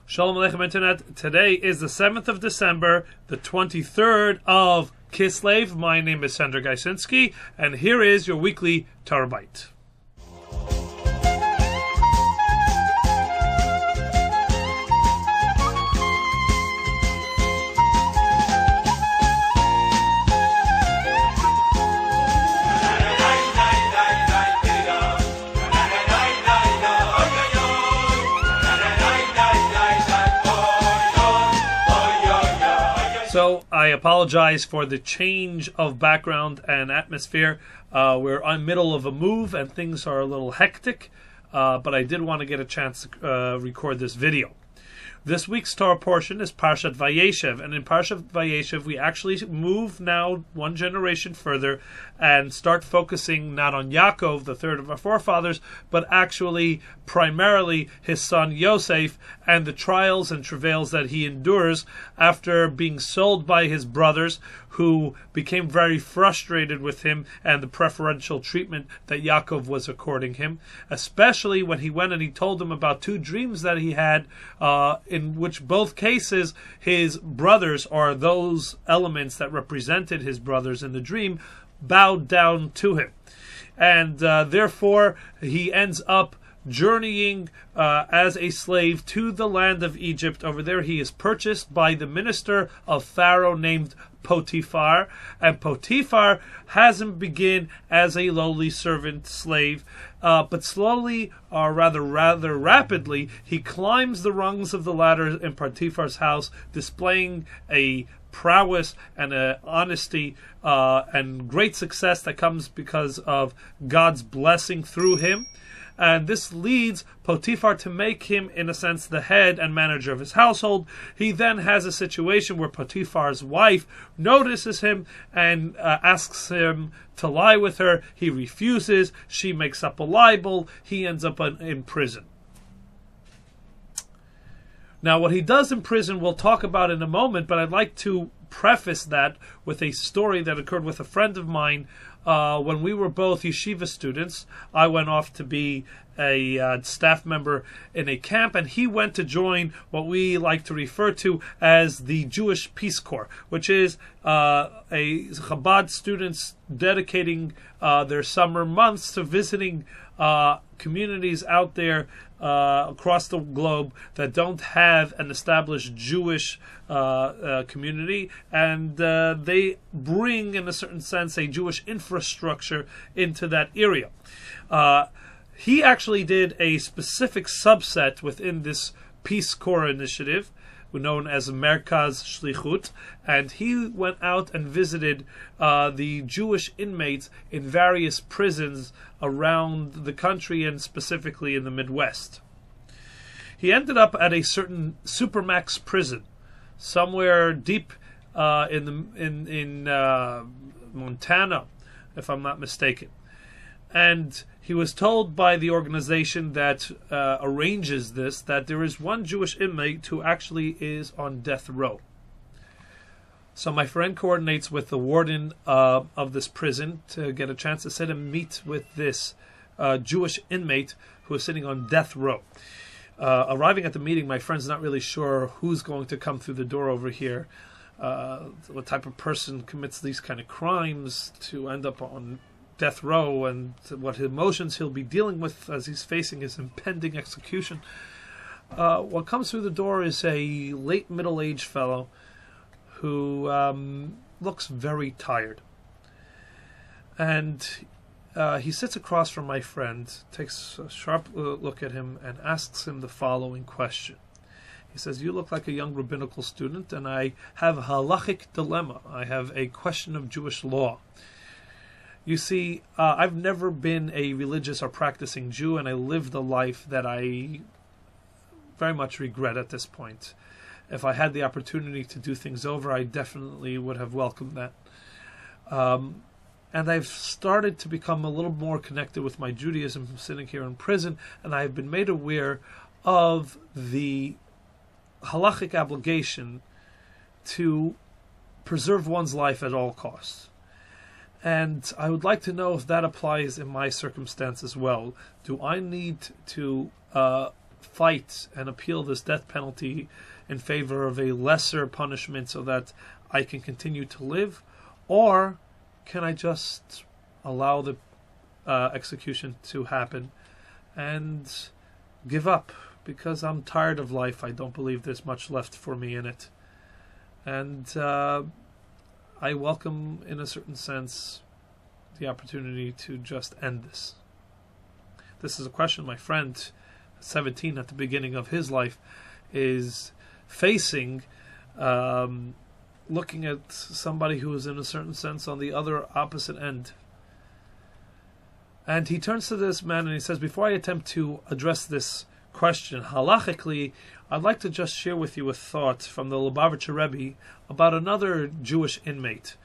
Shalom Aleichem Internet. Today is the 7th of December, the 23rd of Kislev. My name is Sandra Gaisinski, and here is your weekly Torah Bite. So I apologize for the change of background and atmosphere. We're in the middle of a move and things are a little hectic, but I did want to get a chance to record this video. This week's Torah portion is Parshat Vayeshev, and in Parshat Vayeshev we actually move now one generation further and start focusing not on Yaakov, the third of our forefathers, but actually primarily his son Yosef and the trials and travails that he endures after being sold by his brothers, who became very frustrated with him and the preferential treatment that Yaakov was according him, especially when he went and he told them about two dreams that he had, in which both cases his brothers, or those elements that represented his brothers in the dream, bowed down to him. And therefore he ends up journeying as a slave to the land of Egypt. Over there he is purchased by the minister of Pharaoh named Potiphar, and Potiphar has him begin as a lowly servant slave, but slowly, or rather rapidly, he climbs the rungs of the ladder in Potiphar's house, displaying a prowess and a honesty and great success that comes because of God's blessing through him. And this leads Potiphar to make him, in a sense, the head and manager of his household. He then has a situation where Potiphar's wife notices him and asks him to lie with her. He refuses. She makes up a libel. He ends up in prison. Now, what he does in prison we'll talk about in a moment, but I'd like to preface that with a story that occurred with a friend of mine. When we were both yeshiva students, I went off to be a staff member in a camp, and he went to join what we like to refer to as the Jewish Peace Corps, which is a Chabad students dedicating their summer months to visiting communities out there across the globe that don't have an established Jewish community, and they bring, in a certain sense, a Jewish infrastructure into that area. He actually did a specific subset within this Peace Corps initiative, known as Merkaz Shlichut, and he went out and visited the Jewish inmates in various prisons around the country and specifically in the Midwest. He ended up at a certain Supermax prison, somewhere deep in Montana, if I'm not mistaken. And he was told by the organization that arranges this that there is one Jewish inmate who actually is on death row. So my friend coordinates with the warden of this prison to get a chance to sit and meet with this Jewish inmate who is sitting on death row. Arriving at the meeting, my friend's not really sure who's going to come through the door over here, what type of person commits these kind of crimes to end up on death row, and what emotions he'll be dealing with as he's facing his impending execution. What comes through the door is a late middle-aged fellow who looks very tired. And he sits across from my friend, takes a sharp look at him, and asks him the following question. He says, "You look like a young rabbinical student, and I have a halachic dilemma. I have a question of Jewish law. You see, I've never been a religious or practicing Jew, and I lived a life that I very much regret at this point. If I had the opportunity to do things over, I definitely would have welcomed that. And I've started to become a little more connected with my Judaism sitting here in prison, and I've been made aware of the halachic obligation to preserve one's life at all costs. And I would like to know if that applies in my circumstance as well. Do I need to fight and appeal this death penalty in favor of a lesser punishment so that I can continue to live? Or can I just allow the execution to happen and give up? Because I'm tired of life. I don't believe there's much left for me in it. And I welcome, in a certain sense, the opportunity to just end this. This is a question my friend, 17 at the beginning of his life, is facing, looking at somebody who is in a certain sense on the other opposite end. And he turns to this man and he says, before I attempt to address this question halachically, I'd like to just share with you a thought from the Lubavitcher Rebbe about another Jewish inmate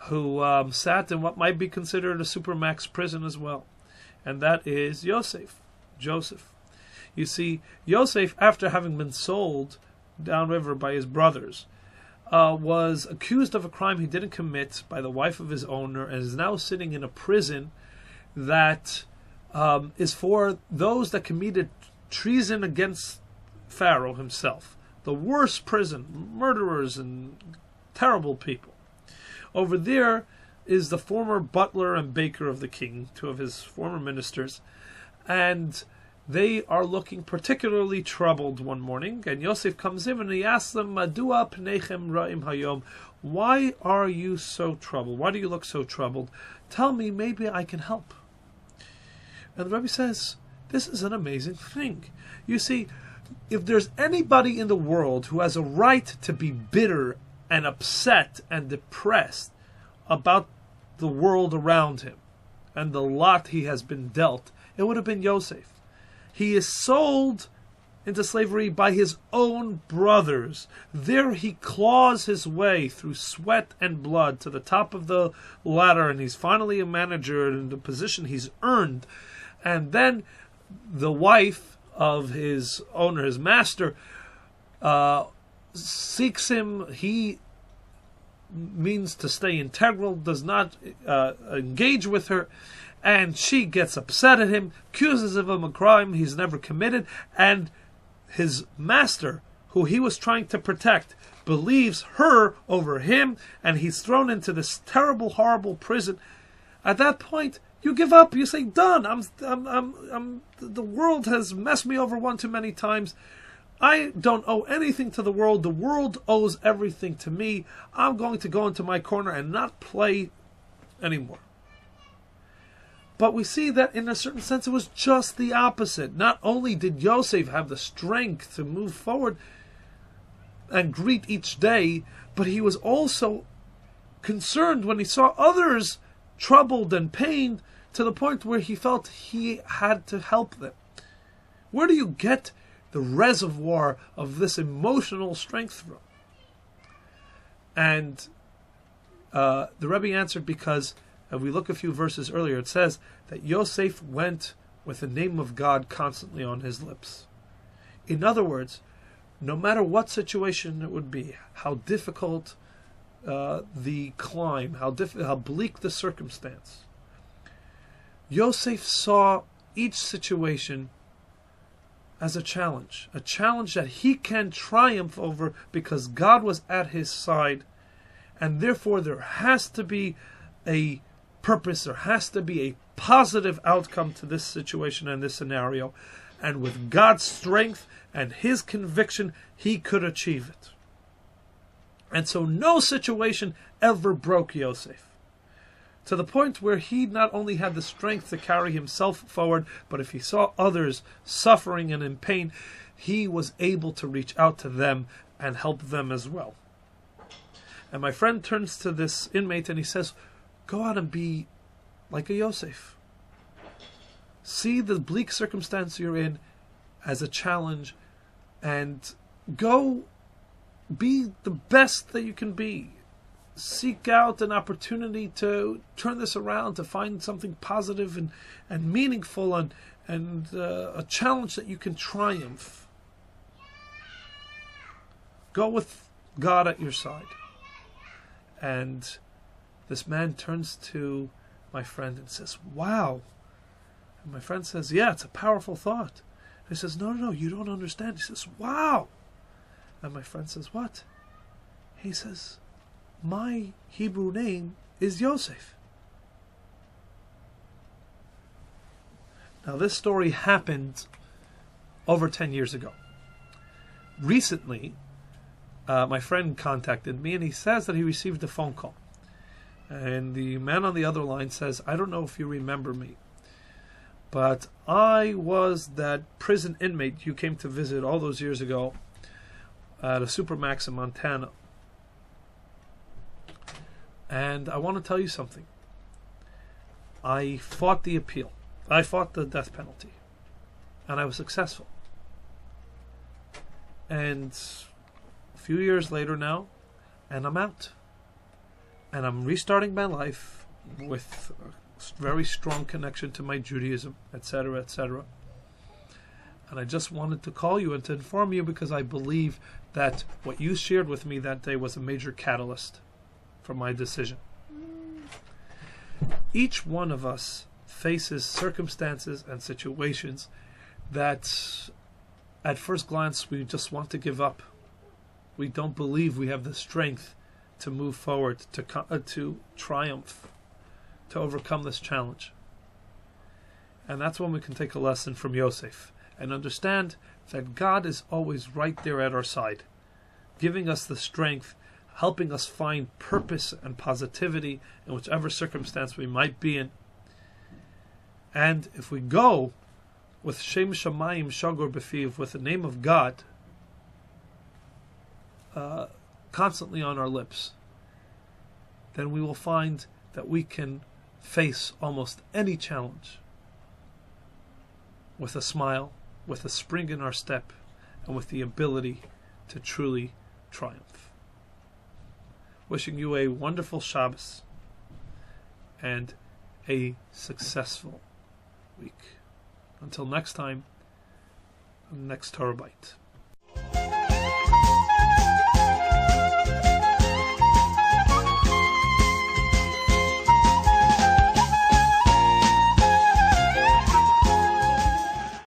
who sat in what might be considered a supermax prison as well. And that is Joseph. You see, Yosef, after having been sold downriver by his brothers, was accused of a crime he didn't commit by the wife of his owner, and is now sitting in a prison that is for those that committed treason against Pharaoh himself. The worst prison, murderers and terrible people. Over there is the former butler and baker of the king, two of his former ministers, and they are looking particularly troubled one morning, and Yosef comes in and he asks them, Madua pneichem ra'im hayom, why are you so troubled? Why do you look so troubled? Tell me, maybe I can help. And the Rebbe says, this is an amazing thing. You see, if there's anybody in the world who has a right to be bitter and upset and depressed about the world around him and the lot he has been dealt, it would have been Yosef. He is sold into slavery by his own brothers. There he claws his way through sweat and blood to the top of the ladder, and he's finally a manager in the position he's earned. And then the wife of his owner, his master, seeks him. He means to stay integral, does not engage with her, and she gets upset at him, accuses him of a crime he's never committed, and his master, who he was trying to protect, believes her over him, and he's thrown into this terrible, horrible prison. At that point, you give up. You say, "Done. The world has messed me over one too many times. I don't owe anything to the world. The world owes everything to me. I'm going to go into my corner and not play anymore." But we see that in a certain sense it was just the opposite. Not only did Yosef have the strength to move forward and greet each day, but he was also concerned when he saw others troubled and pained to the point where he felt he had to help them. Where do you get the reservoir of this emotional strength from? And the Rebbe answered, because if we look a few verses earlier, it says that Yosef went with the name of God constantly on his lips. In other words, no matter what situation it would be, how difficult the climb, how bleak the circumstance, Yosef saw each situation as a challenge that he can triumph over because God was at his side, and therefore there has to be a purpose, there has to be a positive outcome to this situation and this scenario, and with God's strength and his conviction, he could achieve it. And so no situation ever broke Yosef, to the point where he not only had the strength to carry himself forward, but if he saw others suffering and in pain, he was able to reach out to them and help them as well. And my friend turns to this inmate and he says, go out and be like a Yosef. See the bleak circumstance you're in as a challenge, and go be the best that you can be. Seek out an opportunity to turn this around, to find something positive and meaningful and a challenge that you can triumph. Go with God at your side. And this man turns to my friend and says, wow. And my friend says, yeah, it's a powerful thought. And He says, no, you don't understand. He says, wow. And my friend says, what? He says, my Hebrew name is Yosef. Now, this story happened over 10 years ago. Recently, my friend contacted me, and he says that he received a phone call. And the man on the other line says, I don't know if you remember me, but I was that prison inmate you came to visit all those years ago at a Supermax in Montana. And I want to tell you something. I fought the appeal. I fought the death penalty. And I was successful. And a few years later now, and I'm out. And I'm restarting my life with a very strong connection to my Judaism, etc., etc. And I just wanted to call you and to inform you, because I believe that what you shared with me that day was a major catalyst for my decision. Each one of us faces circumstances and situations that at first glance we just want to give up. We don't believe we have the strength to move forward, to triumph, to overcome this challenge. And that's when we can take a lesson from Yosef and understand that God is always right there at our side, giving us the strength, helping us find purpose and positivity in whichever circumstance we might be in. And if we go with Shem Shamayim Shagor Befiv, with the name of God constantly on our lips, then we will find that we can face almost any challenge with a smile, with a spring in our step, and with the ability to truly triumph. Wishing you a wonderful Shabbos and a successful week. Until next time, next Torah Bite.